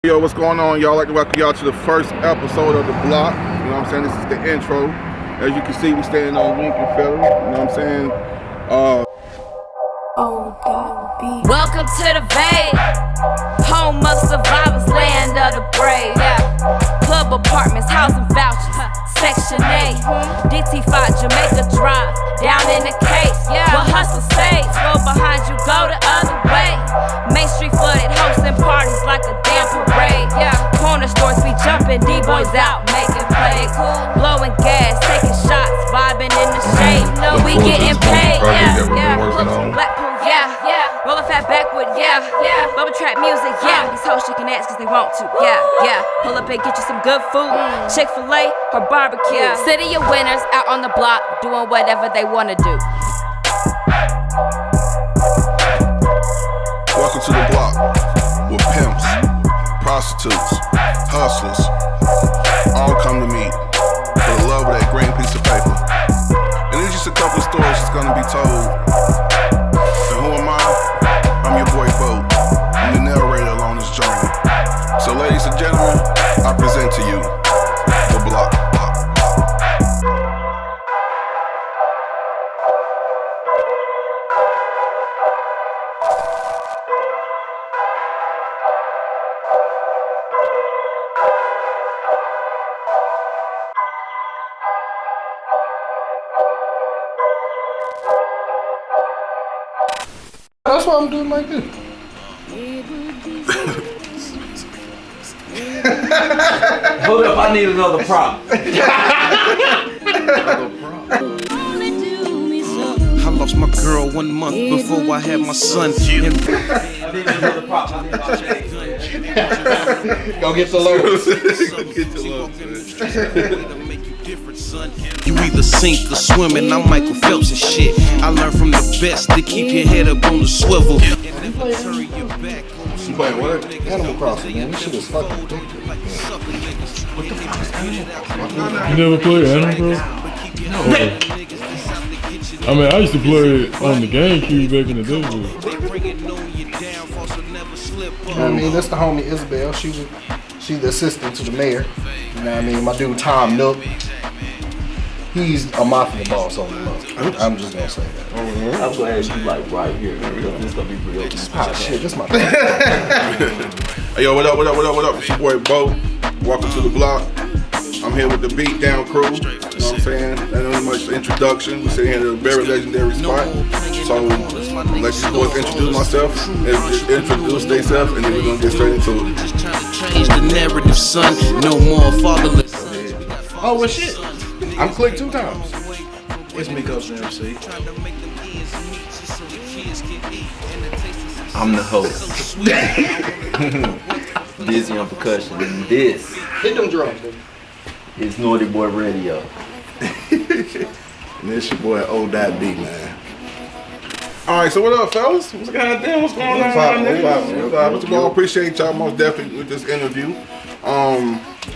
Yo, what's going on, y'all? I'd like to welcome y'all to the first episode of The Block. You know what I'm saying? This is the intro. As you can see, we standing on Lincoln Federal. You know what I'm saying? Welcome to the Bay, home of survivors, land of the brave. Club apartments, housing vouchers, Section 8, DT5, Jamaica Drive, down in the case. What hustle stays, roll behind you, go the other way. Main Street flooded, hosting parties like a damn parade. Corner stores be jumping, D-boys out making plays, blowing gas, taking shots, vibing in the shade. We getting paid. Roll a fat backwood, bubble trap music, These hoes shaking ass cause they want to, Pull up and get you some good food, Chick-fil-A or barbecue. City of winners out on the block, doing whatever they wanna do. Welcome to The Block, with pimps, prostitutes, hustlers, all come to meet for the love of that green piece of paper. And there's just a couple stories that's gonna be told. And who am I? I'm your boy Bo. I'm the narrator along this journey. So ladies and gentlemen, I present to you The Block. That's why I'm doing like this. Hold up, I need another prop. I lost my girl 1 month before I had my son. I need another prop. Go get the loads. You either sink or swim, and I'm Michael Phelps and shit. I learned from the best to keep your head up on the swivel. You playing what? Animal Crossing, man. This shit is fucking ridiculous. You never played Animal Crossing? No. I mean, I used to play it on the GameCube back in the day. I mean, that's the homie Isabel. She's the assistant to the mayor. You know what I mean? My dude Tom Nook. He's a mafia boss on the low. I'm just gonna say that. I'm gonna ask you like right here. This gonna be real. Shit, this my Hey, yo, what up? It's your boy Bo. Welcome to The Block. I'm here with the Beat Down crew. You know what I'm saying? That ain't much introduction. We're sitting here at a very legendary spot. So let these boys introduce themselves, and then we're gonna get straight into it. Change the narrative, son. No more fatherless. Oh, well, shit. I'm clicked 2 times. It's me, Coach MC. I'm the host. Busy on percussion. And this Hit them drums, nigga. is Naughty Boy Radio. And this your boy O.D., man. Alright, so what up, fellas? What's going on? What's going on? Appreciate y'all most definitely with this interview.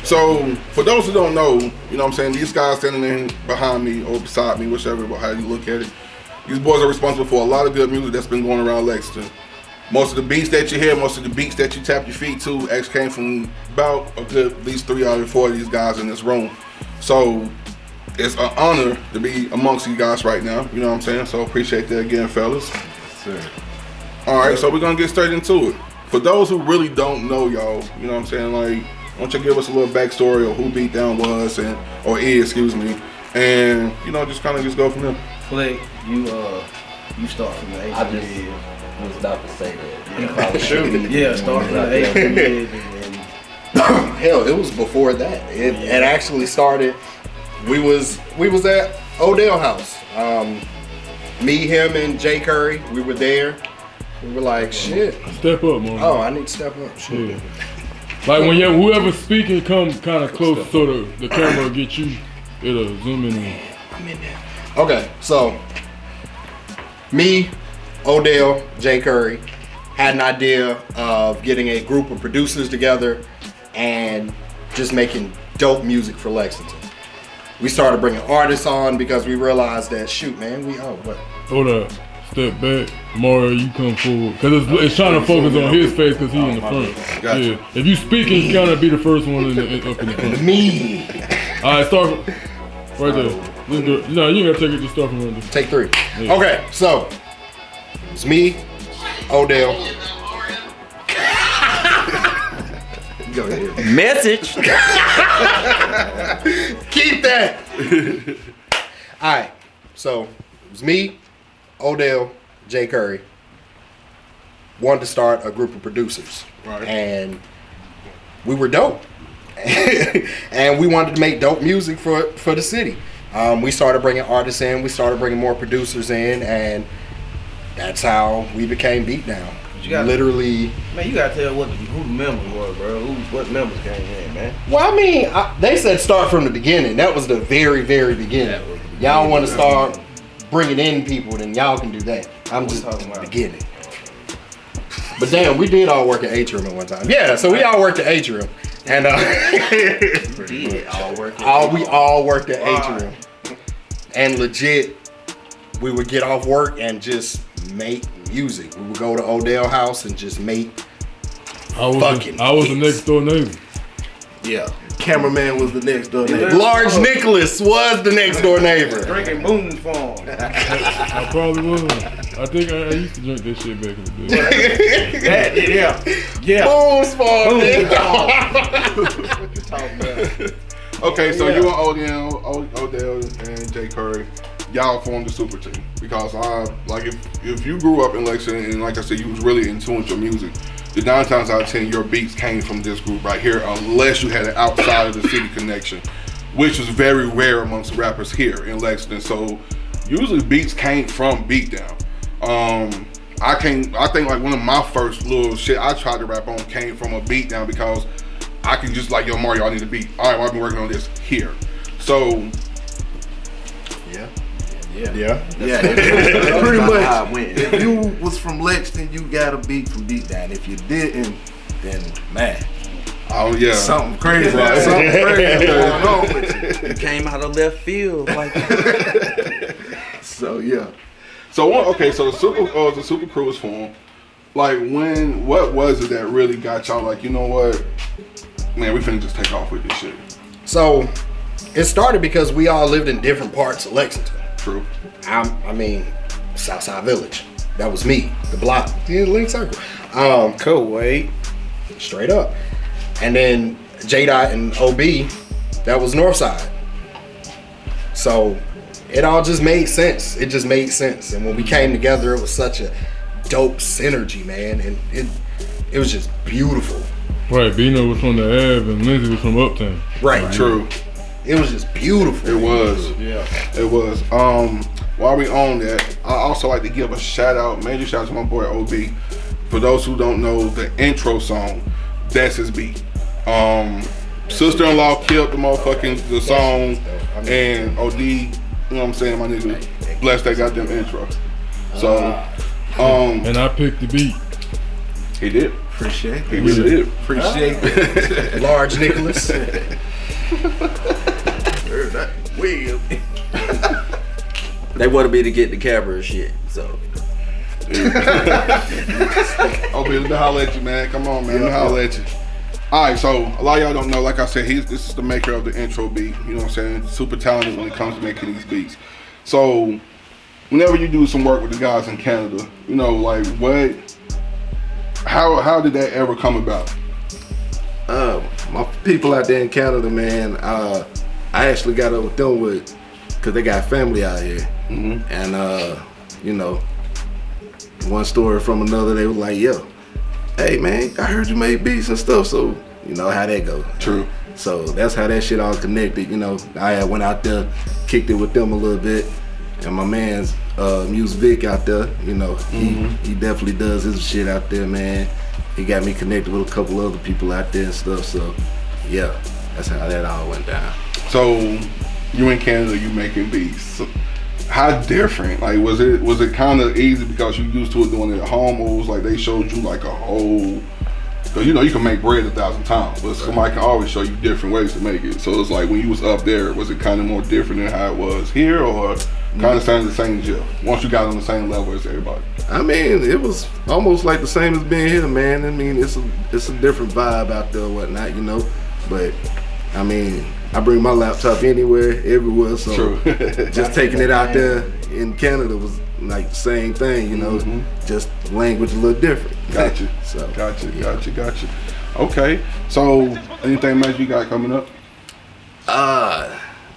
So for those who don't know, you know what I'm saying, these guys standing in behind me or beside me, whichever how you look at it, these boys are responsible for a lot of good music that's been going around Lexington. Most of the beats that you hear, most of the beats that you tap your feet to actually came from about a good at least 3 out of 4 of these guys in this room. So it's an honor to be amongst you guys right now, you know what I'm saying? So appreciate that again, fellas. Sir. Alright, so we're gonna get straight into it. For those who really don't know y'all, you know what I'm saying, like, why don't you give us a little backstory of who Beatdown was or is, excuse me, and you know, just kind of go from there. Flick, you start from the age I just was about to say that. Yeah, start from the age Hell, it was before that. It actually started. We was at Odell house. Me, him, and Jay Curry. We were there. We were like, shit. Step up, man. Oh, I need to step up. Shit. Yeah. Like when whoever's speaking come kind of close so the camera will get you, it'll zoom in. I'm in there. Okay, so me, Odell, Jay Curry had an idea of getting a group of producers together and just making dope music for Lexington. We started bringing artists on because we realized that, shoot, man, what? Hold up. step back, Mario, you come forward. Cause it's trying to focus on his face cause he in the front. Gotcha. Yeah. If you speaking, you gotta be the first one up in the front. Me. Alright, start right there. Let's do it. No, you gotta take it to start from right there. Take 3. Yeah. Okay, so it's me, Odell. Go ahead. Message. Keep that. All right, so it was me, Odell, Jay Curry. Wanted to start a group of producers, Right. and we were dope, and we wanted to make dope music for the city. We started bringing artists in, we started bringing more producers in, and that's how we became Beatdown. You gotta- Literally. Man, you gotta tell who the members were, bro. What members came in, man. Well, I mean, they said start from the beginning. That was the very, very beginning. Y'all want to start bringing in people, then y'all can do that. I'm just talking about? beginning. But damn, we did all work at Atrium at one time. Yeah, so we all worked at Atrium, and we all worked at Atrium, and legit, we would get off work and just make music. We would go to Odell house and just make. I was Fucking the hits. next door neighbor. Yeah. Cameraman was the next door neighbor. Large Nicholas was the next door neighbor. Drinking Boone's Farm. I probably was. I think I used to drink that shit back in the day. Yeah. Boom's fault, Okay, so you and Odell and Jay Curry, y'all formed the super team because if you grew up in Lexington and like I said, you was really in tune with your music, the 9 times out of 10 your beats came from this group right here, unless you had an outside of the city connection, which is very rare amongst rappers here in Lexington. So usually beats came from Beatdown. I think like one of my first little shit I tried to rap on came from a Beatdown because I can just like, yo, Mario, I need a beat. All right, well, I've been working on this here. So Yeah. How Pretty it much. went. If you was from Lexington, you got a beat from Beatdown. If you didn't, then man, oh yeah, something crazy. Something crazy going on with you. It came out of left field. Like, So yeah. So so the super crew was formed. Like what was it that really got y'all like, you know what, man, we finna just take off with this shit? So it started because we all lived in different parts of Lexington. True. I mean, Southside Village. That was me. The block. The Link Circle. Kuwait. Straight up. And then J-Dot and OB, that was Northside. So it all just made sense. It just made sense. And when we came together, it was such a dope synergy, man. And it was just beautiful. Right, Bino was from the Ave and Lindsay was from Uptown. Right. True. It was just beautiful. It was. Yeah. It was. While we on that, I also like to give a major shout out to my boy OB. For those who don't know, the intro song, that's his beat. Sister-in-law killed the song, and OD, you know what I'm saying, my nigga, blessed that goddamn intro. So, And I picked the beat. he did. Appreciate He it. really did. Appreciate it. Large Nicholas. Will. they wanted me to get the camera and shit. So OB, let me holler at you, man. Come on, man. Let me holler at you. Alright, so a lot of y'all don't know, like I said, this is the maker of the intro beat. You know what I'm saying? Super talented when it comes to making these beats. So whenever you do some work with the guys in Canada, you know, like how did that ever come about? My people out there in Canada, man, I actually got up with them cause they got family out here. Mm-hmm. And you know, one story from another, they was like, yo, hey man, I heard you made beats and stuff, so you know how that go. True. So that's how that shit all connected, you know. I went out there, kicked it with them a little bit, and my man's Muse Vic out there, you know, he definitely does his shit out there, man. He got me connected with a couple other people out there and stuff, so yeah, that's how that all went down. So you in Canada, you making beats. So how different? Like was it kind of easy because you used to it doing it at home, or was like they showed you like a whole? Cause you know you can make bread 1,000 times, but somebody can always show you different ways to make it. So it's like when you was up there, was it kind of more different than how it was here, or Kind of sounded the same as you. Once you got on the same level as everybody. I mean, it was almost like the same as being here, man. I mean, it's a different vibe out there and whatnot, you know. But I mean, I bring my laptop anywhere, everywhere. So just taking it out there in Canada was like the same thing, you know. Just language a little different. Gotcha. So Gotcha. Okay. So anything major you got coming up?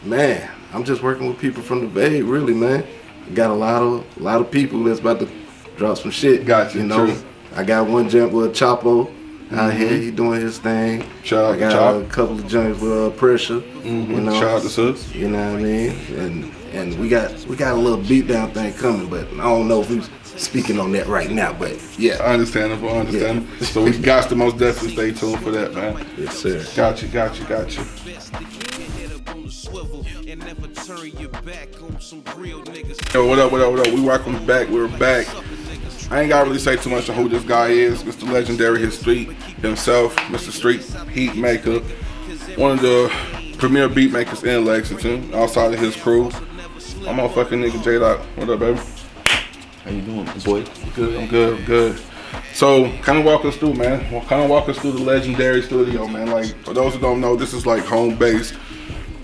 Man, I'm just working with people from the Bay, really, man. Got a lot of people that's about to drop some shit. Gotcha. You know, true. I got one jump with Chapo out here. He doing his thing. I got a couple of joints with Pressure. You know, shout out to Sus. You know what I mean? And we got a little beatdown thing coming, but I don't know if we're speaking on that right now. But yeah, Understandable. Yeah. So we got to most definitely stay tuned for that, man. Yes, sir. Gotcha. Yo, what up? We welcome back. We're back. I ain't gotta really say too much on who this guy is. Mr. Legendary, his street himself, Mr. Street Heat Maker, one of the premier beat makers in Lexington, outside of his crew. My motherfucking nigga J-Dot. What up, baby? How you doing, boy? Good, I'm good. So, kind of walk us through, man. Walk us through the Legendary studio, man. Like, for those who don't know, this is like home base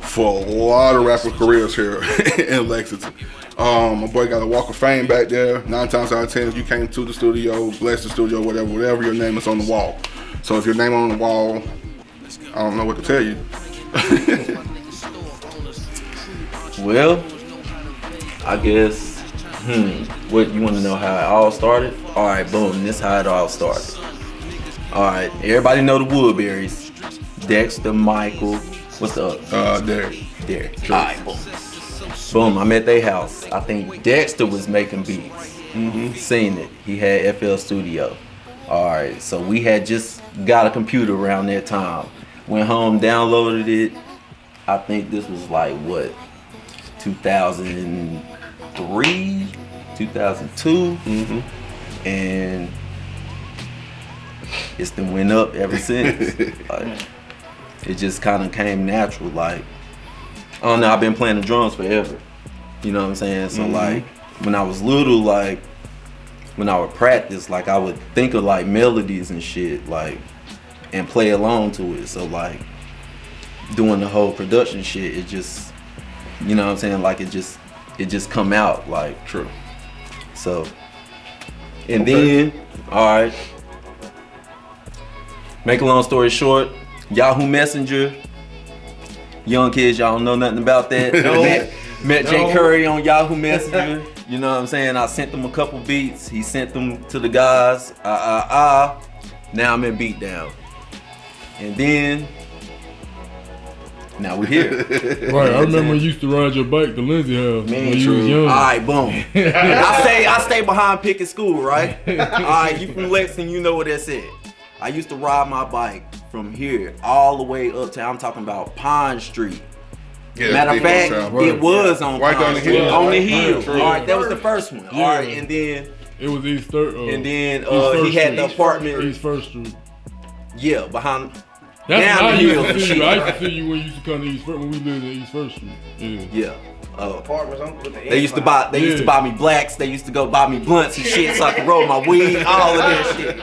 for a lot of rapper careers here in Lexington. My boy got a Walk of Fame back there. 9 times out of 10, if you came to the studio, bless the studio, whatever, your name is on the wall. So if your name on the wall, I don't know what to tell you. Well, I guess, what, you want to know how it all started? All right, boom, this is how it all started. All right, everybody know the Woodberries. Dexter, Michael, what's up? Derek. All right, boom. Boom, I'm at their house. I think Dexter was making beats. Seen it. He had FL Studio. All right, so we had just got a computer around that time. Went home, downloaded it. I think this was like, what, 2003, 2002? And it's been went up ever since. Like, it just kind of came natural. Like, I don't know, I've been playing the drums forever. You know what I'm saying? So like, when I was little, like, when I would practice, like, I would think of like melodies and shit, like, and play along to it. So like, doing the whole production shit, it just, you know what I'm saying? Like, it just come out, like. True. So, and then, all right, make a long story short, Yahoo Messenger. Young kids, y'all don't know nothing about that. Met Jay Curry on Yahoo Messenger. You know what I'm saying? I sent them a couple beats. He sent them to the guys. Now I'm in Beatdown. And then, now we're here. Right, I remember when you used to ride your bike to Lindsay house when you was young. All right, boom. I stay behind Pickett School, right? All right, you from Lexington, you know what that said. I used to ride my bike from here all the way up to, I'm talking about Pine Street. Yeah, Matter of fact, it was on right Pine on the Street. hill. On the hill. True. All right, that was the first one. Yeah. All right, and then It was East Third. and then East he had Street. the apartment. East First Street. Yeah, behind. That's down how I the hill. used to see you. I used to see you when you used to come to East First, when we lived in East First Street. Yeah. Yeah. Apartments with the They used to buy. They used to buy me blacks. They used to go buy me blunts and shit, so I could roll my weed. All of that shit.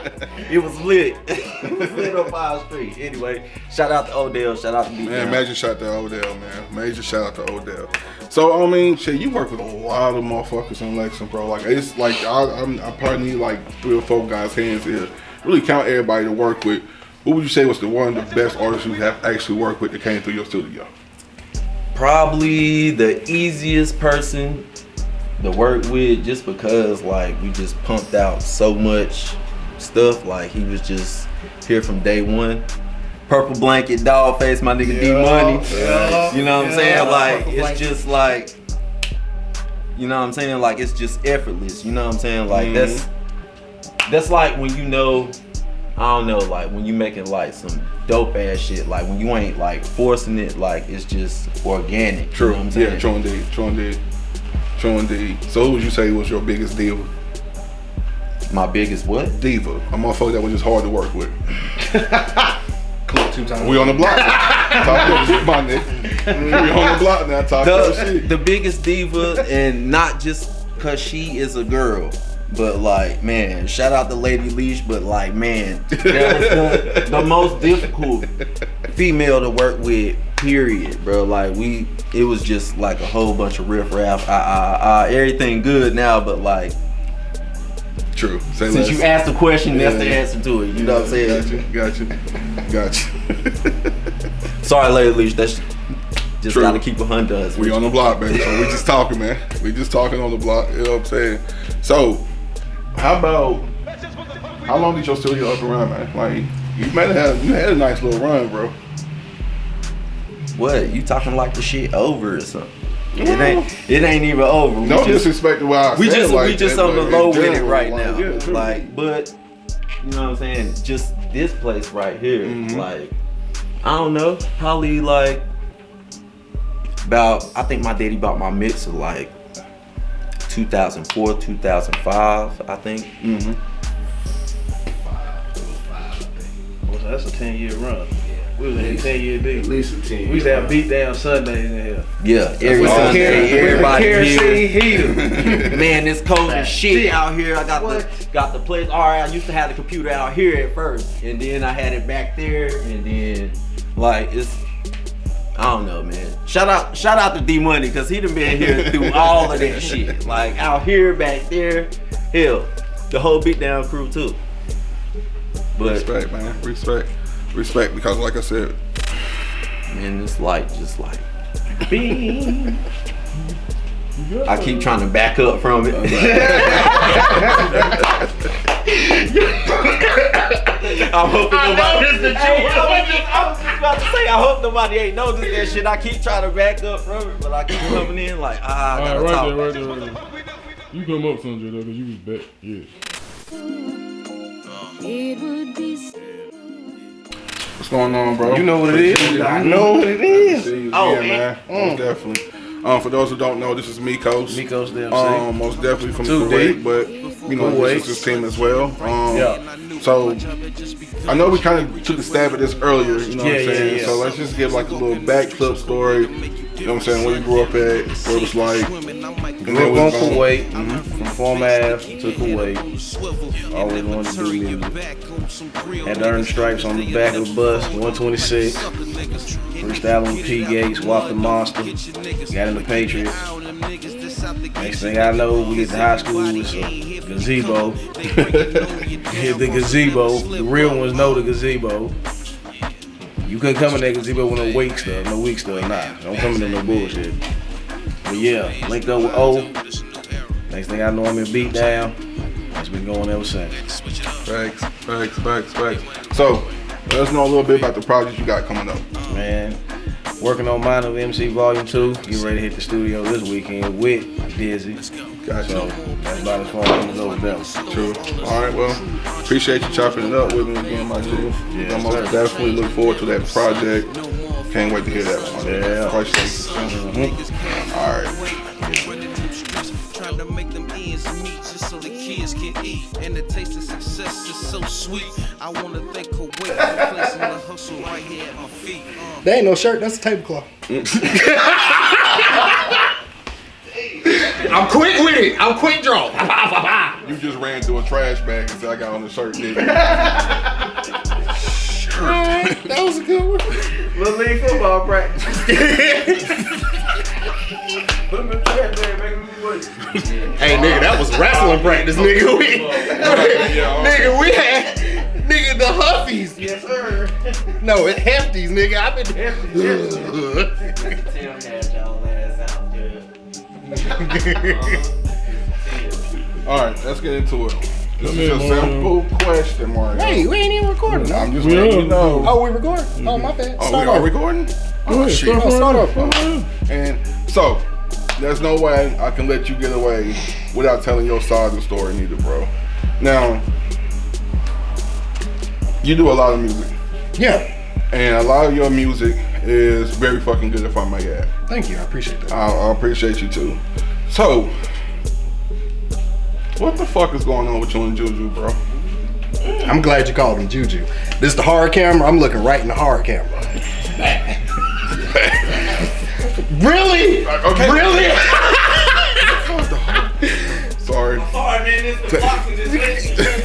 It was lit. It was lit on Fire Street. Anyway, shout out to Odell. Shout out to B. Man, major shout out to Odell, man. Major shout out to Odell. So, I mean, shit, you work with a lot of motherfuckers in Lexington, bro. Like, it's like, I probably need like 3 or 4 guys' hands here. Really count everybody to work with. Who would you say was one of the best artists you have actually worked with that came through your studio? Probably the easiest person to work with, just because like we just pumped out so much stuff. Like, he was just here from day one. Purple Blanket, Dog Face, my nigga D Money. You know what I'm saying? Like, it's just like, you know what I'm saying? Like, it's just effortless. You know what I'm saying? Like, that's like when you know, I don't know, like when you making like some dope ass shit, like when you ain't like forcing it, like it's just organic. True. You know what I'm saying? Yeah, true indeed. So who would you say was your biggest diva? My biggest what? Diva. A motherfucker that was just hard to work with. Clip 2 times. We on the block. Talk your shit, my nigga. We on the block now, talk your shit. The biggest diva, and not just cause she is a girl, but like, man, shout out to Lady Leash, but like, man, that was the most difficult female to work with, period, bro. Like, it was just like a whole bunch of riff-raff, everything good now, but like, true. Since you asked the question, that's the answer to it. You know what I'm saying? Got you. Sorry, Lady Leash, that's just gotta keep 100. We on the block, baby. So we just talking, man. We just talking on the block. You know what I'm saying? So, how long did your studio up and run, man? Like, you had a nice little run, bro. What? You talking like the shit over or something? It ain't even over. No disrespect to what I said. We just on the low with it right now. Yeah, like, but you know what I'm saying? Just this place right here, like, I don't know, probably like I think my daddy bought my mixer like 2004, 2005, I think. Well, that's a 10-year run. We was in a 10-year deal. At least a 10. We used to have beat down Sundays in here. Yeah, every Sunday, everybody here. Heater. Man, it's cold as shit out here. I got the place. All right, I used to have the computer out here at first, and then I had it back there, and then like I don't know, man. Shout out to D Money, because he done been here through all of that shit. Like out here, back there, hell, the whole beatdown crew too. But respect, man. Respect, because like I said, man, it's like just like I keep trying to back up from it. I'm hoping nobody. I was just about to say, I hope nobody ain't noticed that shit. I keep trying to back up from it, but I keep coming in like, I gotta talk. Right there. You come up, Sanjay, though, because you was back. Yeah. What's going on, bro? You know what it is. I know what it is. Oh, yeah, man. Most definitely. For those who don't know, this is Mikos. Mikos the MC. Most definitely from Kuwait, but you know, this is his team as well. So I know we kind of took a stab at this earlier, you know what I'm saying? Yeah. So let's just give like a little backflip story. You know what I'm saying? Where you grew up at, what it was like. Grew up on Kuwait, from Form Ave to Kuwait. Always wanted to do music. Had to earn stripes on the back of the bus, 126. Freestyle on P Gates, walked the Monster, got in the Patriots. Next thing I know, we get to high school, it's a gazebo. Hit the gazebo. The real ones know the gazebo. You couldn't come in that gazebo with no weak stuff, nah. Don't come in there no bullshit. But yeah, linked up with O. Next thing I know, I'm in Beatdown. It's been going ever since. Facts. So, let us know a little bit about the project you got coming up. Man, working on Mind of MC Volume 2. Getting ready to hit the studio this weekend with Dizzy. Gotcha. So, that's about as far as I'm gonna go with that. True. All right, well, appreciate you chopping it up with me again, my G. Yeah, I'm most definitely look forward to that project. Can't wait to hear that one. Yeah. All right. Trying to make them ends meet just so the kids can eat. And the taste of success is so sweet. I want to thank Kuwait for placing the hustle right here at my feet. That ain't no shirt, that's a tablecloth. I'm quick with it. I'm quick draw. You just ran through a trash bag and said I got on the shirt, nigga. That was a good one. Little league football practice. Put him in the trash bag, make him wait. Hey, nigga, that was wrestling practice, nigga. We had, nigga, the Huffies. Yes, sir. No, it Hefties, nigga. I've been All right, let's get into it. This is a simple question, Mario. Hey, we ain't even recording. I'm just letting you know. Oh, we recording? Oh, my bad. Oh, we are recording? Oh, shit. Start up. And so, there's no way I can let you get away without telling your side of the story neither, bro. Now, you do a lot of music. Yeah. And a lot of your music is very fucking good, if I may add. Thank you. I appreciate that. I appreciate you too. So, what the fuck is going on with you and Juju, bro? I'm glad you called him Juju. This is the hard camera. I'm looking right in the hard camera. Really? Okay. Really? Sorry. Sorry, man. This the boxing is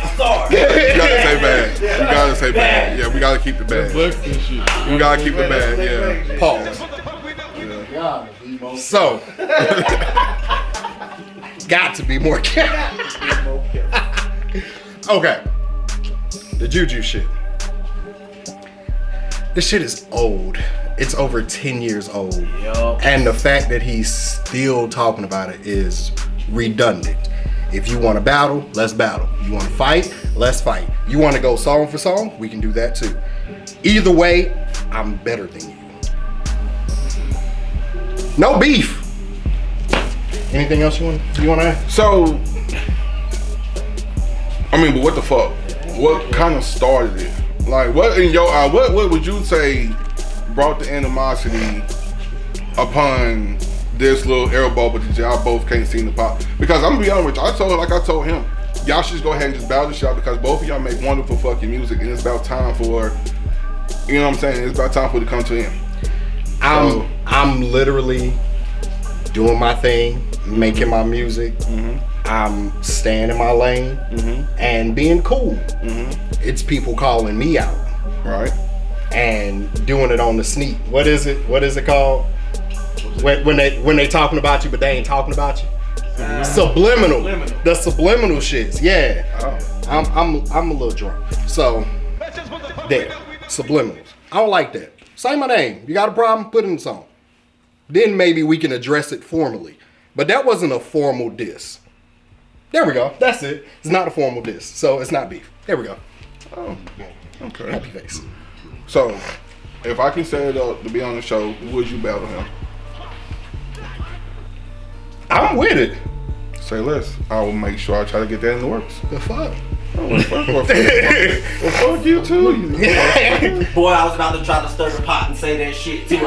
I'm sorry. You gotta say bad. You gotta say bad. Yeah, we gotta keep the bad. Flex and shit. We gotta keep the bad. Yeah. Pause. So, got to be more careful. Okay. The Juju shit. This shit is old. It's over 10 years old. Yup. And the fact that he's still talking about it is redundant. If you want to battle, let's battle. You want to fight, let's fight. You want to go song for song, we can do that too. Either way, I'm better than you. No beef. Anything else you want to add? So, I mean, but what the fuck? What kind of started it? Like, what in your what would you say brought the animosity upon this little air bubble that y'all both can't seem to pop? Because I'm gonna be honest with you, I told him, y'all should just go ahead and just battle the shot because both of y'all make wonderful fucking music and it's about time for, you know what I'm saying? It's about time for it to come to him. I'm literally doing my thing, making my music. Mm-hmm. I'm staying in my lane and being cool. Mm-hmm. It's people calling me out, right? And doing it on the sneak. What is it called? When they talking about you, but they ain't talking about you. Subliminal. The subliminal shits. Yeah. Oh. I'm a little drunk. So there. Subliminals. I don't like that. Say my name. You got a problem? Put it in the song. Then maybe we can address it formally. But that wasn't a formal diss. There we go. That's it. It's not a formal diss. So it's not beef. There we go. Oh. Okay. Happy face. So, if I can say it up to be on the show, would you battle him? I'm with it. Say less. I will make sure I try to get that in the works. The fuck? Well, fuck you too. Boy, I was about to try to stir the pot and say that shit too.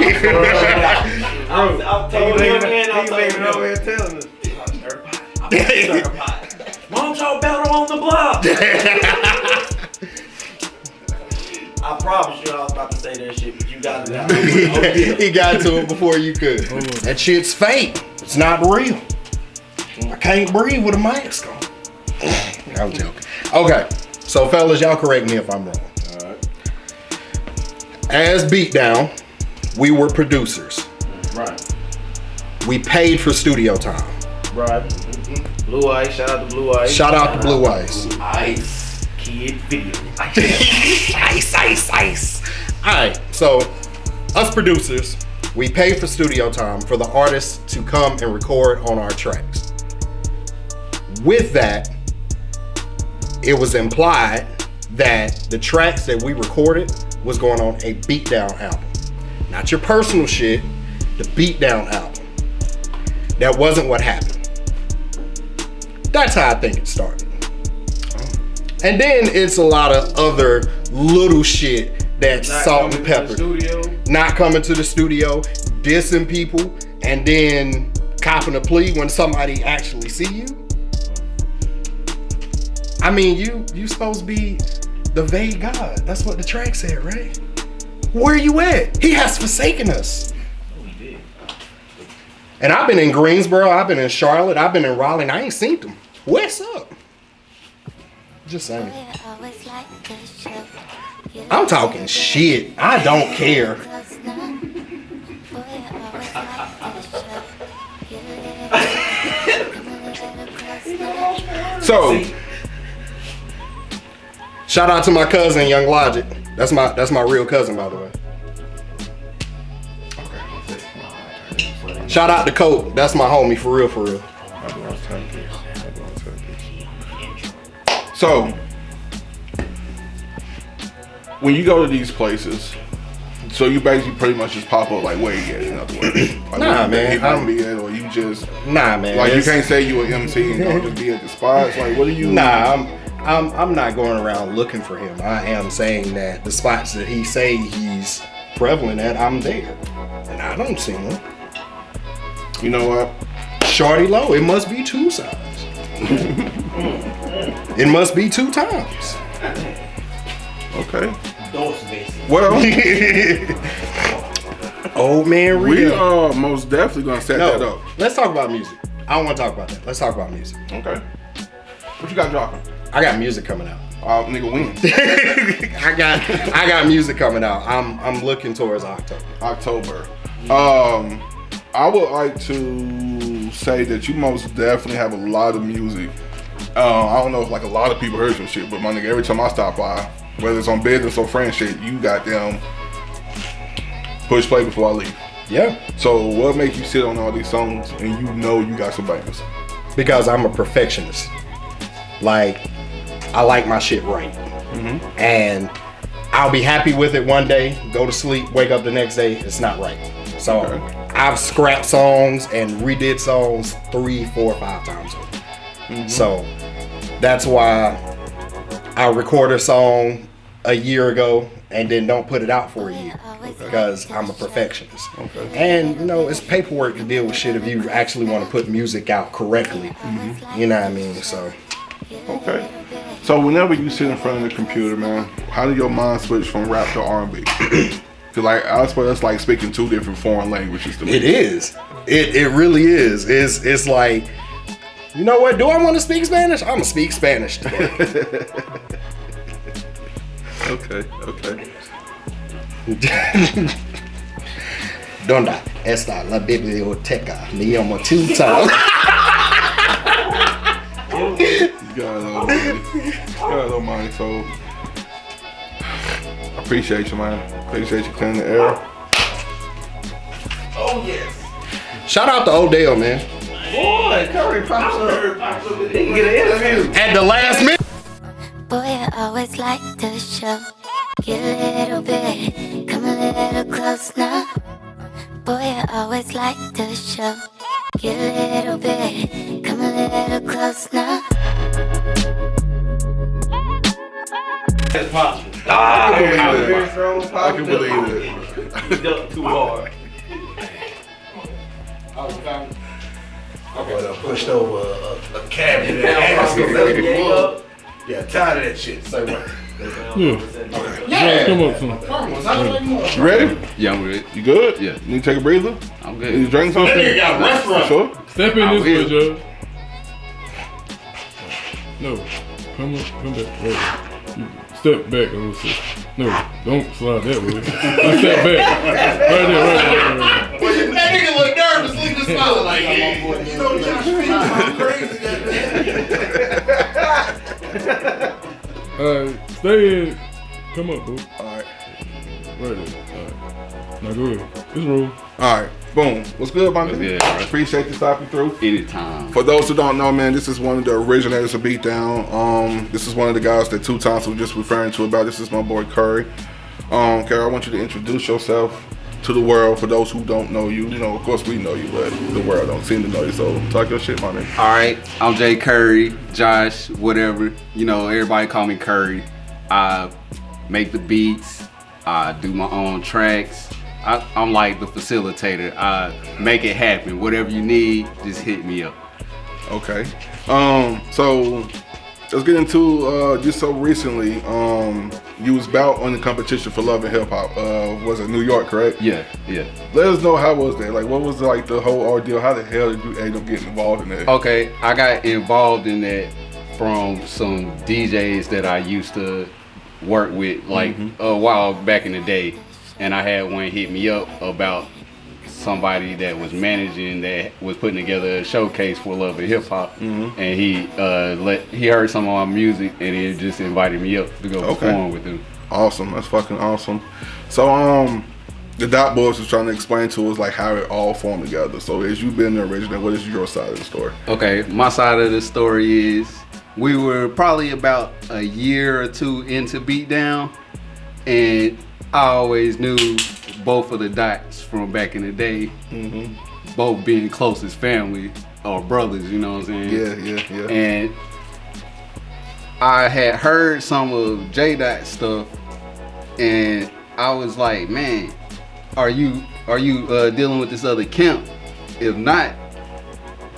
I'm telling you, man. I'm over here telling us. Stir the pot. I'm gonna stir the pot. Why don't y'all battle on the block? I promise you I was about to say that shit, but you got it out. He got to it before you could. That shit's fake. It's not real. I can't breathe with a mask on. I'm joking. Okay, so fellas, y'all correct me if I'm wrong. All right. As Beatdown, we were producers. Right. We paid for studio time. Right. Mm-hmm. Blue Ice, shout out to Blue Ice. Shout out to Blue Ice. Ice Kid Video. Ice. Alright, so us producers, we pay for studio time for the artists to come and record on our tracks. With that, it was implied that the tracks that we recorded was going on a Beatdown album. Not your personal shit, the Beatdown album. That wasn't what happened. That's how I think it started. And then it's a lot of other little shit that's salt and pepper. Not coming to the studio, dissing people, and then copping a plea when somebody actually see you. I mean, you supposed to be the vague God. That's what the track said, right? Where you at? He has forsaken us. And I've been in Greensboro, I've been in Charlotte, I've been in Raleigh, and I ain't seen them. What's up? Just saying. I'm talking shit. I don't care. So, shout out to my cousin, Young Logic. That's my real cousin, by the way. Shout out to Coke. That's my homie, for real, for real. So, when you go to these places, so you basically pretty much just pop up like where you at, in other words. Like, nah, man. I'm be at, or you just man. Like you can't say you an MC and don't just be at the spots. Like what do you? Nah, I'm not going around looking for him. I am saying that the spots that he say he's prevalent at, I'm there, and I don't see him. You know what? Shorty low. It must be two sides. It must be two times. Okay. Those basics. Well, Old man We real. are most definitely gonna set that up. Let's talk about music. I don't want to talk about that. Let's talk about music. Okay. What you got dropping? I got music coming out. Nigga, when? I got music coming out. I'm looking towards October. I would like to say that you most definitely have a lot of music. I don't know if like a lot of people heard your shit, but my nigga, every time I stop by, whether it's on business or friend shit, you got them push play before I leave. Yeah. So what makes you sit on all these songs and you know you got some bangers? Because I'm a perfectionist. Like, I like my shit right. And I'll be happy with it one day, go to sleep, wake up the next day, it's not right. So I've scrapped songs and redid songs 3, 4, 5 times over. So that's why I record a song a year ago and then don't put it out for a year, because I'm a perfectionist. And you know, it's paperwork to deal with shit if you actually want to put music out correctly. You know what I mean? So okay. So whenever you sit in front of the computer, man, how do your mind switch from rap to R&B? Cause like I suppose that's like speaking 2 different foreign languages to me. it is. It really is. It's like, you know what? Do I want to speak Spanish? I'm gonna speak Spanish today. Okay. ¿Dónde está la biblioteca? Me llamo Tuta. You got a little money. So I appreciate you, man. Appreciate you clearing the air. Oh yes. Shout out to Odell, man. Boy, Curry pops up. He can get an interview. At the last minute. Boy, I always like to show. Get a little bit, come a little close now. Boy, I always like to show. Get a little bit, come a little close now. It's possible. I can believe it. He ducked too hard. I pushed over a cabinet and yeah, tired of that shit. Say what? Yeah. Come up, son. You ready? Yeah, I'm ready. You good? Yeah. Need to take a breather? I'm Need to good. drink something? Sure. Step in this way, Joe. No. Come back. Right. You step back a little bit. No, don't slide that way. Just step back. Right there. That nigga look nervous, leave the smile like, yeah. You know, Josh Fields, I'm crazy. Stay in. Come up, boo. Alright. Right there. Alright. Now go ahead. Just roll. Alright. Boom. What's good, my nigga? good, bro? Appreciate you stopping through. Anytime. For those who don't know, man, this is one of the originators of Beatdown. This is one of the guys that 2 times was just referring to about. This is my boy Curry. Curry, I want you to introduce yourself to the world. For those who don't know you, you know, of course we know you, but the world don't seem to know you. So talk your shit, my nigga. All right, I'm Jay Curry, Josh, whatever. You know, everybody call me Curry. I make the beats. I do my own tracks. I'm like the facilitator. I make it happen. Whatever you need, just hit me up. Okay. So let's get into just so recently, you was bout on the competition for Love and Hip Hop. Was it New York, correct? Yeah. Let us know, how was that? Like, what was like the whole ordeal? How the hell did you end up getting involved in that? Okay, I got involved in that from some DJs that I used to work with like a while back in the day. And I had one hit me up about somebody that was managing, that was putting together a showcase for Love and Hip Hop, and he heard some of my music and he just invited me up to go perform with him. Awesome, that's fucking awesome. So the Dot Boys was trying to explain to us like how it all formed together. So as you been the original, what is your side of the story? Okay, my side of the story is we were probably about a year or 2 into Beatdown, and I always knew both of the Dots from back in the day, both being closest family or brothers, you know what I'm saying? Yeah. And I had heard some of J Dot stuff, and I was like, man, are you dealing with this other camp? If not,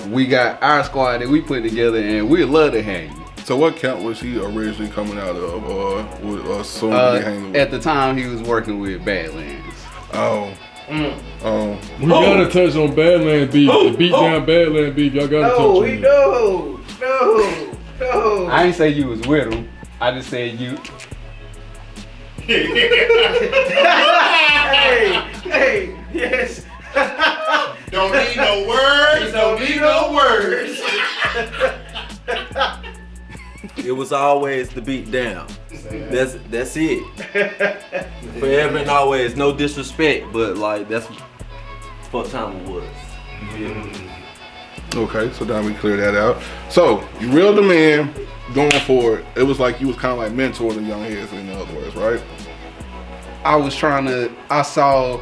we got our squad that we put together, and we'd love to have you. So what camp was he originally coming out of, or soon to be hanging with? At the time, he was working with Badlands. Oh, We gotta touch on Badlands beef. The beat down Badlands beef. Y'all gotta touch on that. No. I ain't say you was with him. I just said you. Hey, yes. Don't need no words. Don't need no words. It was always the beat down. That's it. Forever and always. No disrespect, but like that's what time it was. Okay, so now we clear that out. So you reeled them in, going forward. It was like you was kind of like mentoring the young heads, in other words, right? I saw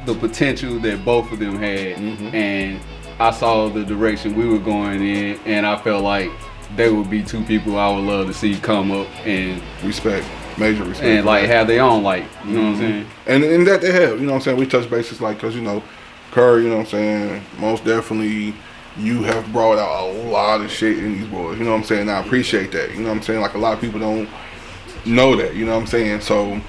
the potential that both of them had, and I saw the direction we were going in, and I felt like they would be two people I would love to see come up and respect, major respect, and like have their own light. You know what I'm saying? And that they have. You know what I'm saying? We touch bases like, cause you know, Curry. You know what I'm saying? Most definitely, you have brought out a lot of shit in these boys. You know what I'm saying? I appreciate that. You know what I'm saying? Like a lot of people don't know that. You know what I'm saying? So,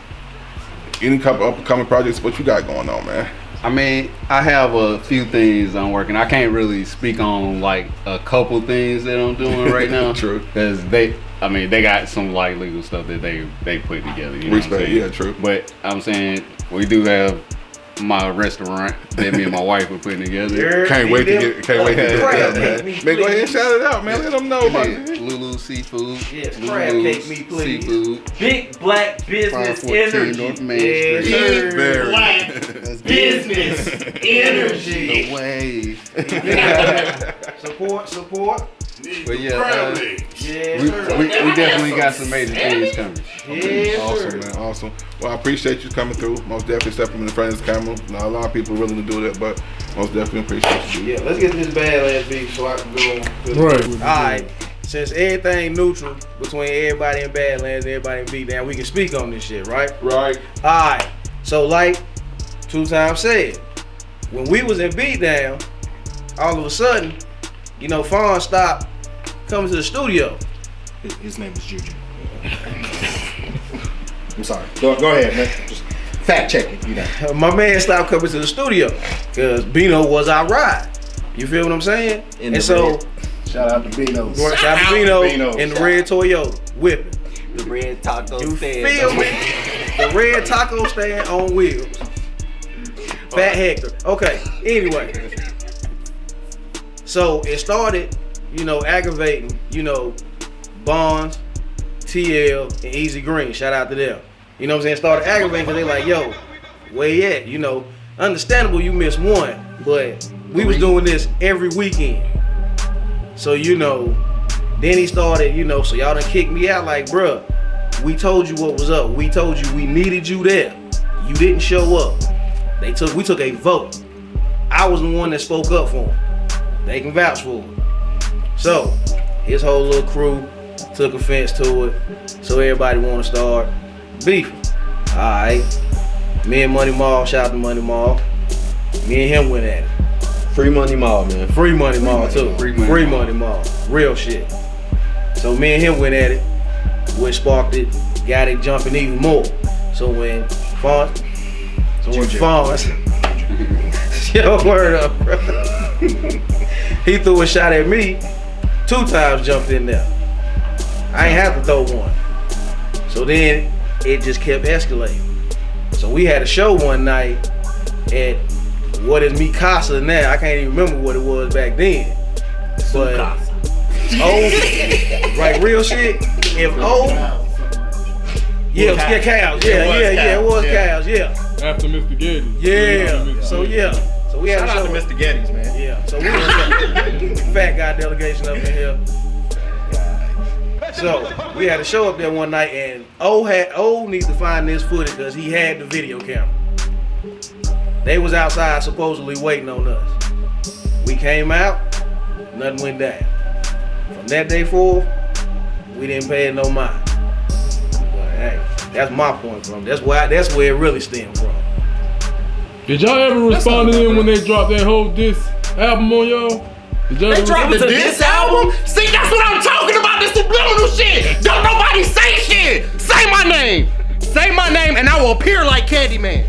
any couple up and coming projects, what you got going on, man? I mean, I have a few things I'm working. I can't really speak on like a couple things that I'm doing right now. True. Because they got some like legal stuff that they put together. You know respect, what I'm saying? yeah, true. But I'm saying we do have my restaurant that me and my wife were putting together. Can't wait to get it out, man. Man, go ahead and shout it out, man. Let them know about it. Lulu Seafood. Yes, crab cake me, please. Seafood. Big black business energy. North Main Street. Big black business energy. The wave. Support. But yeah, we definitely got some major things coming. Awesome, man. Awesome. Well, I appreciate you coming through. Most definitely stepping in front of this camera. Not a lot of people willing to do that, but most definitely appreciate you. Yeah, let's get this Badlands beef so I can go. Right. Alright. Since everything neutral between everybody in Badlands and everybody in Beatdown, we can speak on this shit, right? Right. Alright. So like 2 times said, when we was in Beatdown, all of a sudden, you know, Fawn stopped coming to the studio. His name is Juju. I'm sorry. Go ahead, man. Just fact checking, you know. My man stopped coming to the studio because Bino was our ride. You feel what I'm saying? And so, shout out to Bino. Shout out to Bino and the red Toyota whipping. The red taco You stand. feel me? The red taco stand on wheels. Fat Hector. Okay, anyway. So it started, you know, aggravating, you know, Bonds, TL, and Easy Green. Shout out to them. You know what I'm saying? Started aggravating because they like, yo, where you at? You know, understandable you missed one, but we was doing this every weekend. So, you know, then he started, you know, so y'all done kicked me out like, bruh, we told you what was up. We told you we needed you there. You didn't show up. We took a vote. I was the one that spoke up for him. They can vouch for it. So, his whole little crew took offense to it. So everybody want to start beefing. Alright. Me and Money Mall, shout out to Money Mall. Me and him went at it. Free Money Mall, man. Free Money Mall too. Free Money Mall. Real shit. So me and him went at it, which sparked it, got it jumping even more. So when Fonz, yo, word up, bro. He threw a shot at me, 2 times jumped in there. I ain't have to throw one. So then it just kept escalating. So we had a show one night at what is Mikasa now. I can't even remember what it was back then. But right, real shit. If it was cows, yeah. After Mr. Getty. Yeah. So yeah. So we had Shout a show. out to Mr. Geddes, man. Yeah. So we had a fat guy delegation up in here. So we had a show up there one night, and O needs to find this footage because he had the video camera. They was outside supposedly waiting on us. We came out, nothing went down. From that day forward, we didn't pay it no mind. But hey, that's my point from. That's where it really stemmed from. Did y'all ever respond to them when they dropped that whole diss album on y'all? They dropped the diss album? See, that's what I'm talking about, this subliminal shit. Don't nobody say shit. Say my name. Say my name and I will appear like Candyman.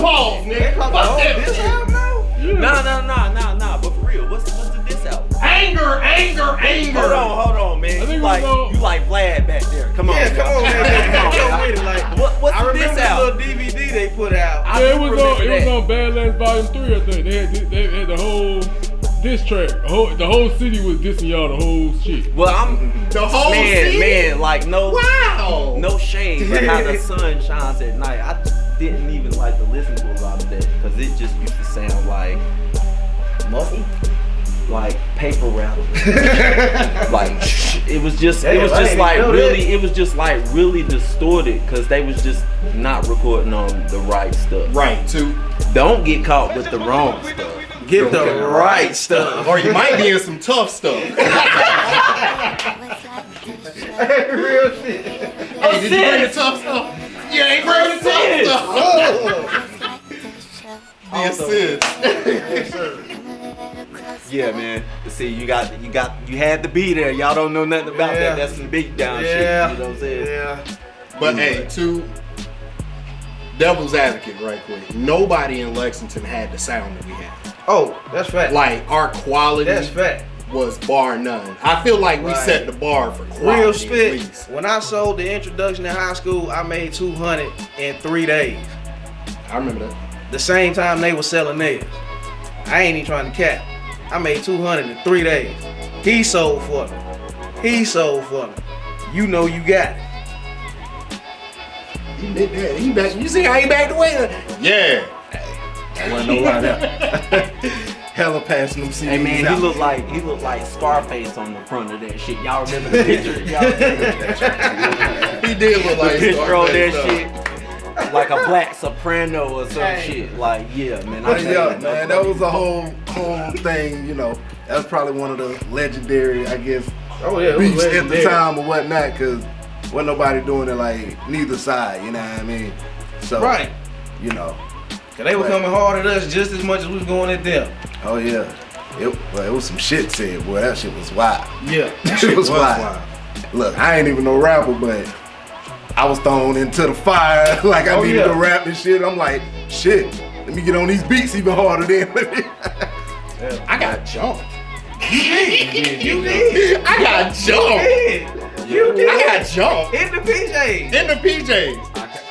pause, nigga. Fuck that shit. Nah. But for real, what's the diss out? Anger. Hold on, man. You like Vlad back there. Come on. Yeah, come on, man. Come with it. Like, What's I the remember diss this out? little DVD they put out. Yeah, it was on Badlands Volume 3, I think. They had the whole diss track. The whole city was dissing y'all, the whole shit. Well, I'm The whole city? man, like no shade, but how the sun shines at night. I didn't even like to listen to a lot of that because it just used to sound like muffled, like paper rattle. Like it was just really distorted because they was just not recording on the right stuff. Right, too. Don't get caught with the wrong stuff. Get the right stuff. Or you might be in some tough stuff. Real shit. Hey, did you bring the tough stuff? You ain't bring the tough stuff. The assist. Yeah, man. See, you had to be there. Y'all don't know nothing about that. That's some beat down shit. You know what I'm saying? Yeah. But hey, to devil's advocate right quick, nobody in Lexington had the sound that we had. Oh, that's fact. Like, our quality That's fact. was bar none. I feel like we set the bar for quality. Real at spit. least. When I sold the introduction in high school, I made 200 in 3 days. I remember that. The same time they were selling theirs. I ain't even trying to cap. I made 200 in 3 days. He sold for me. You know you got it. He did that. He back. You see how he backed away? Yeah. There wasn't no line up. Hella passing them CDs Hey man, out. he looked like Scarface on the front of that shit. Y'all remember the picture? Y'all remember that He did look like the picture on that Scarface, shit? Like a black soprano or some shit. Like, yeah, man. I tell Yeah, you, man, that was a whole thing, you know. That was probably one of the legendary, I guess, Oh yeah, it was beats at the legendary. time or whatnot, because wasn't nobody doing it like neither side, you know what I mean? So, Right. you know. Cause they were coming hard at us just as much as we was going at them. Oh yeah. It was some shit said, boy. That shit was wild. Yeah. That shit was wild. Look, I ain't even no rapper, but I was thrown into the fire like I needed to rap and shit. I'm like, shit, let me get on these beats even harder than. I got jumped. You did. I got jumped. You did. I got jumped. In the PJs. In the PJs.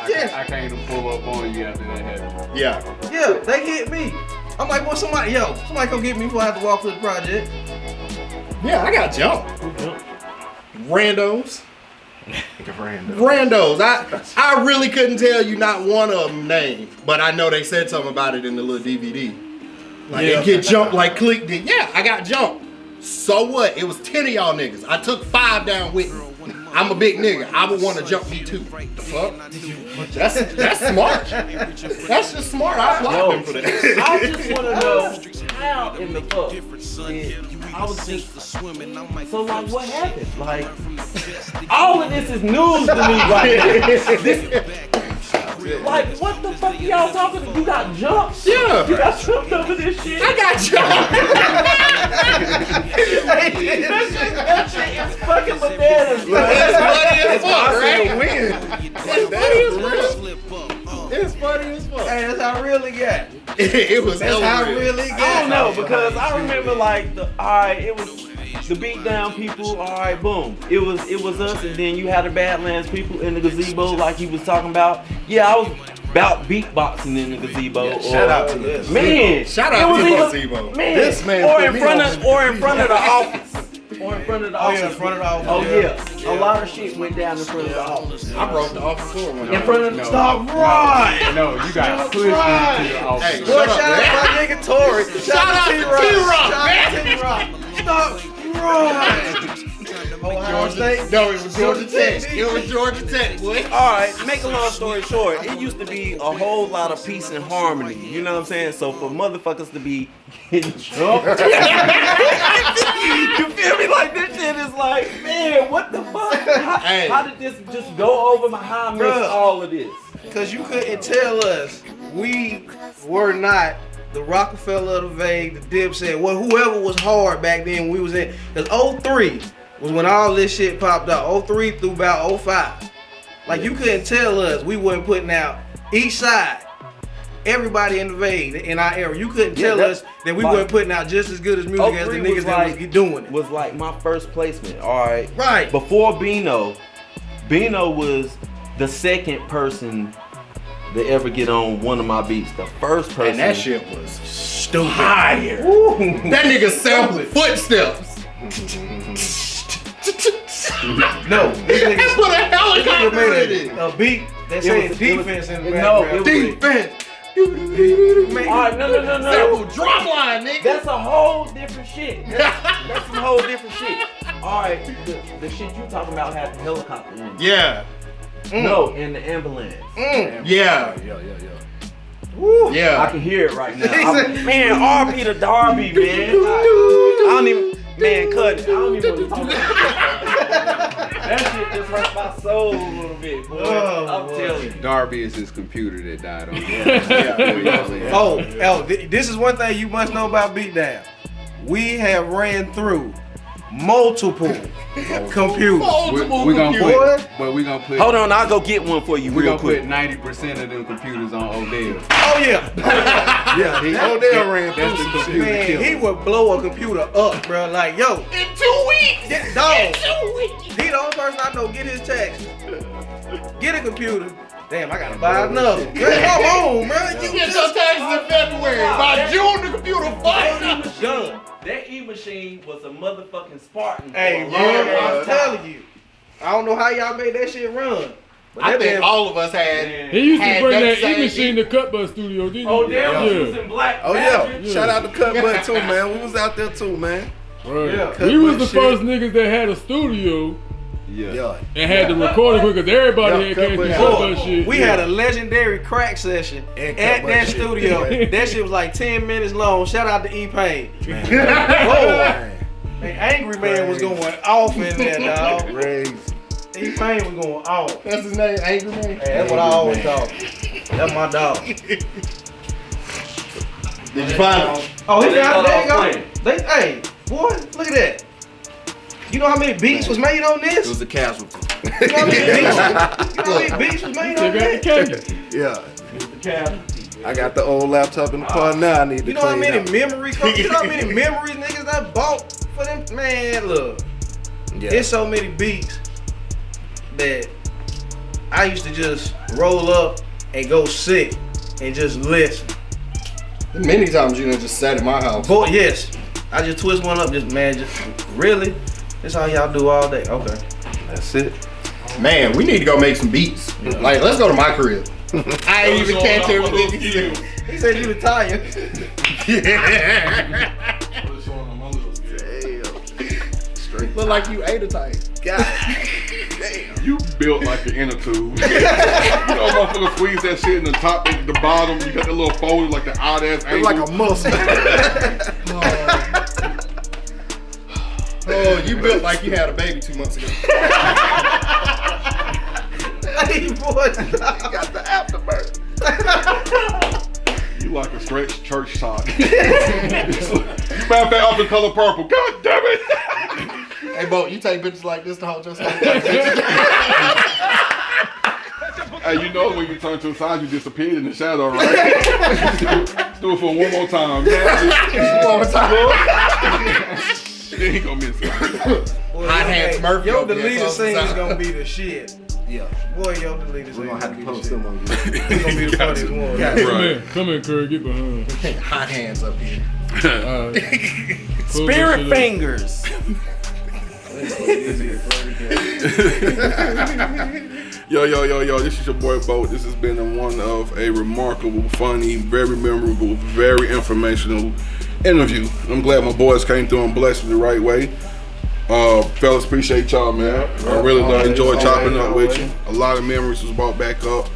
I came to pull up on you after that happened. Yeah. Yeah, they hit me. I'm like, boy, somebody come get me before I have to walk to the project. Yeah, I got jumped. Randos. Randos. I really couldn't tell you not one of them name, but I know they said something about it in the little DVD. Like they get jumped like Click did. Yeah, I got jumped. So what? It was 10 of y'all niggas. I took 5 down with me. I'm a big nigga. I would want to jump me too. The fuck? That's smart. That's just smart. I applaud him for that. I just want to know how in the fuck I was just so like what happened? Like all of this is news to me right now. Like what the fuck y'all talking about? You got jumped? Yeah. You got jumped over this shit? I got jumped. that shit is fucking bananas, bro. It's funny as fuck, right? It's funny as fuck. Hey, that's how real it got. It was That's how real it got. I don't know because I remember like it was the beat down people, alright, boom. It was us and then you had the Badlands people in the gazebo like he was talking about. Yeah, I was about beatboxing in the gazebo. Yeah, shout out to this. Man, shout out to the gazebo. Man, This man or put in me front on of the office. Or in front of the office. Yeah, in front of the office. Oh yeah. A lot of shit went down in front of the office. I broke the office door one In front of the Stop right. No, you got pushed into the office. Hey, Boy, shut up, shout out man. my nigga Tory. Shout out to T-Rock, T-Rock. Stop right. Ohio State? No, it was Georgia Tech. It was Georgia Tech, boy. Alright, make a long story short, it used to be a whole lot of peace and harmony. You know what I'm saying? So for motherfuckers to be getting jumped. You feel me? Like this shit is like, man, what the fuck? How did this just go over my how I missed all of this? Because you couldn't tell us we were not the Rockefeller of the Vague, the Dipset, well, whoever was hard back then when we was in. Because 03 was when all this shit popped out. 03 through about 05. Like, you couldn't tell us we wasn't putting out each side everybody invade in our era. You couldn't tell us that we weren't putting out just as good as music as the niggas that was doing it. Was like my first placement. All right. Right. Before Bino was the second person to ever get on one of my beats. The first person. And that shit was stupid. Fire. That nigga sampled footsteps. No, this nigga put a helicopter in it. A beat that said defense in the background. Defense. Alright, no. Sample drop line, nigga. That's a whole different shit. That's some whole different shit. Alright, the shit you talking about had the helicopter in it. Yeah. No, in the ambulance. Yeah. Woo. Yeah. I can hear it right now. Man, RP to Darby, man. I don't even, man, cut it. I don't even want to talk about that shit just hurt my soul a little bit, boy. I'm telling you. Darby is his computer that died on. This is one thing you must know about Beatdown. We have ran through multiple computers. We're gonna put, but we're gonna put. Hold on, I'll go get one for you. We're real gonna quick. put 90% of them computers on Odell. Oh yeah. Odell ran through That's the some computer Man, killer. he would blow a computer up, bro. Like, yo. In 2 weeks. Yeah, dog. He the only person I know get his taxes. Get a computer. Damn, I gotta buy another. Man, come on, bro. You get your taxes in February. By June, the computer fucked. Done. That E-machine was a motherfucking Spartan. Hey, man, I'm telling you. I don't know how y'all made that shit run. But I that think damn- all of us had. He used to had bring that same E-machine to Cut Bus Studio, didn't he? Oh, damn, was using black Oh yeah. magic. Shout out to Cut Butt too, man. We was out there too, man. Right. Yeah. We was Cut the Butt first niggas that had a studio Yeah. and had the recording because everybody Yeah, had Cut came Butt through had Cut it. Bus shit. We had a legendary crack session And at Cut Butt that shit. studio. That shit was like 10 minutes long. Shout out to E-Pain. Man, Angry Man was going off in there, dog. Crazy. E-Pain was going off. That's his name, Angry Man. Hey, that's what I always call him. That's my dog. Did you find him? Oh, he They got thought I there was you go. Hey, boy, look at that. You know how many beats was made on It this? was a casualty. You know how many beats was made on They got the that? cake. Yeah. I got the old laptop in the car now. I need to You know how clean many out. memory cards? You know how many memories niggas that bought for them? Man, look. Yeah. It's so many beats that I used to just roll up and go sit and just listen. Many times you done just sat in my house. Boy, yes. I just twist one up, just really? That's how y'all do all day. Okay. That's it. Man, we need to go make some beats. Like, let's go to my crib. I ain't even catch everything he said. He said you retired. Look like you ate a tight. You built like an inner tube. You know, motherfucker squeeze that shit in the top and the bottom. You got that little fold like the odd ass angle. It's like a muscle. Oh, you built like you had a baby 2 months ago. Hey, boy. Got the afterbirth. You like a stretched church sock. Matter of fact, off the color purple. God damn it! Hey, Bo, you take pictures like this to hold yourself. Hey, you know when you turn to the side, you disappeared in the shadow, right? Let's do it for one more time. One more time. Then he gonna miss it. Hot Hands Murphy. Your over there deleted closing scene is out. gonna be the shit. Yeah. Boy, your deleted scene. We're gonna have to be post the shit. them on you. It's gonna be the funniest one. Come in, Curry, get behind. Hot hands up here. Spirit fingers. Yo, this is your boy Bo. This has been one of a remarkable, funny, very memorable, very informational interview. I'm glad my boys came through and blessed me the right way. Fellas, appreciate y'all, man. I really enjoyed chopping up with you. A lot of memories was brought back up.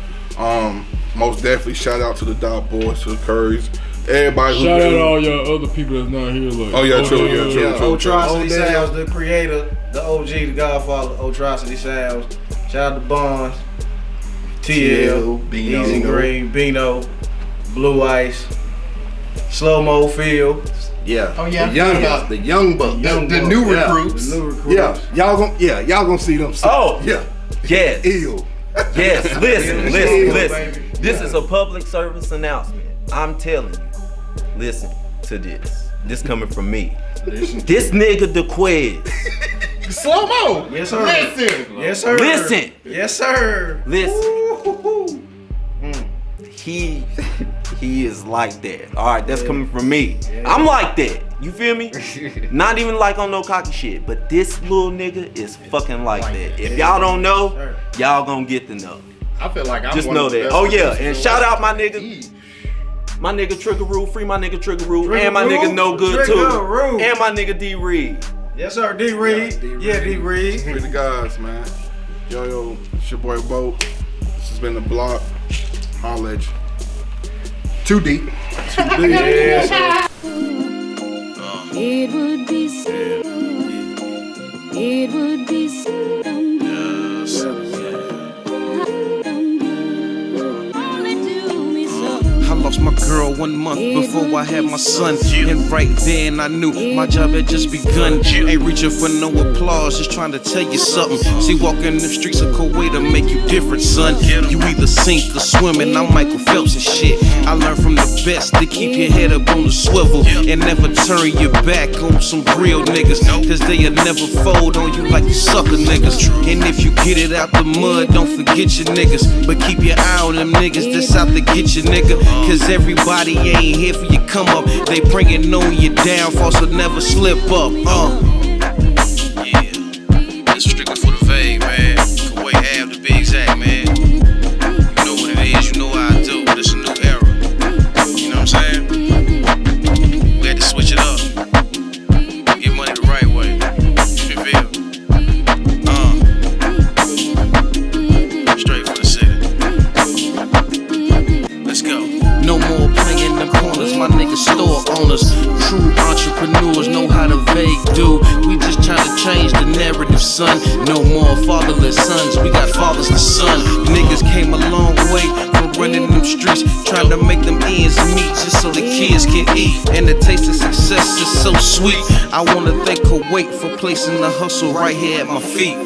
Most definitely shout out to the Dot Boys, to the Currys, everybody who Shout out to all y'all other people that's not here. Like, Oh yeah, true. Otrocity Sounds, the creator, the OG, the godfather, Otrocity Sounds. Shout out to Bonds, TL, Bino. Easy Green, Bino, Blue Ice, Slow Mo Field. Yeah. Oh, yeah. The young bucks. The young bucks. The new Yeah. recruits. The new recruits. Yeah. Y'all gonna see them soon. Oh. Yeah. Yes. Ew. Yes. Listen. Baby. This is a public service announcement. I'm telling you, listen to this. This coming from me. This nigga DeQuez. Slow mo. Yes, sir. Listen. Yes, sir. Listen. Yes, sir. Listen. He is like that. All right, that's coming from me. I'm like that. You feel me? Not even like on no cocky shit, but this little nigga is fucking like that. If y'all don't know, y'all gonna get to know. I feel like I'm just one know of the that. best Oh yeah, producers and in shout the out my nigga. My nigga Trigger Rule, free my nigga Trigger Rule, and my Rule? nigga No Good Trigger too, Rule. and my nigga D Reed. Yes, sir. D Reed. Yeah, D Reed. Free the guys, man. Yo, it's your boy Bo. This has been The Block. Holla at you. 2D. 2D. Yes, sir. It would be so. It would be so. I lost my girl 1 month before I had my son, and right then I knew my job had just begun. Ain't reaching for no applause, just trying to tell you something. See, walking the streets of Kuwait to make you different, son. You either sink or swim, and I'm Michael Phelps and shit. I learned from the best to keep your head up on the swivel and never turn your back on some real niggas, cause they'll never fold on you like you sucker niggas. And if you get it out the mud, don't forget your niggas, but keep your eye on them niggas that's out to get you, nigga. Cause everybody ain't here for your come up. They bringing on your downfall, so never slip up. Yeah, this strictly for the vague, man. Kuwait Ave to be exact, man. You know what it is, you know how I do, but it's a new era. You know what I'm saying? We had to switch it up. Get money the right way. You feel? Straight for the city. Let's go. No more playing the corners, my niggas store owners. True entrepreneurs know how to vague do. We just trying to change the narrative, son. No more fatherless sons, we got fathers to son. Niggas came a long way from running them streets, trying to make them ends meet just so the kids can eat. And the taste of success is so sweet. I wanna thank Kuwait for placing the hustle right here at my feet.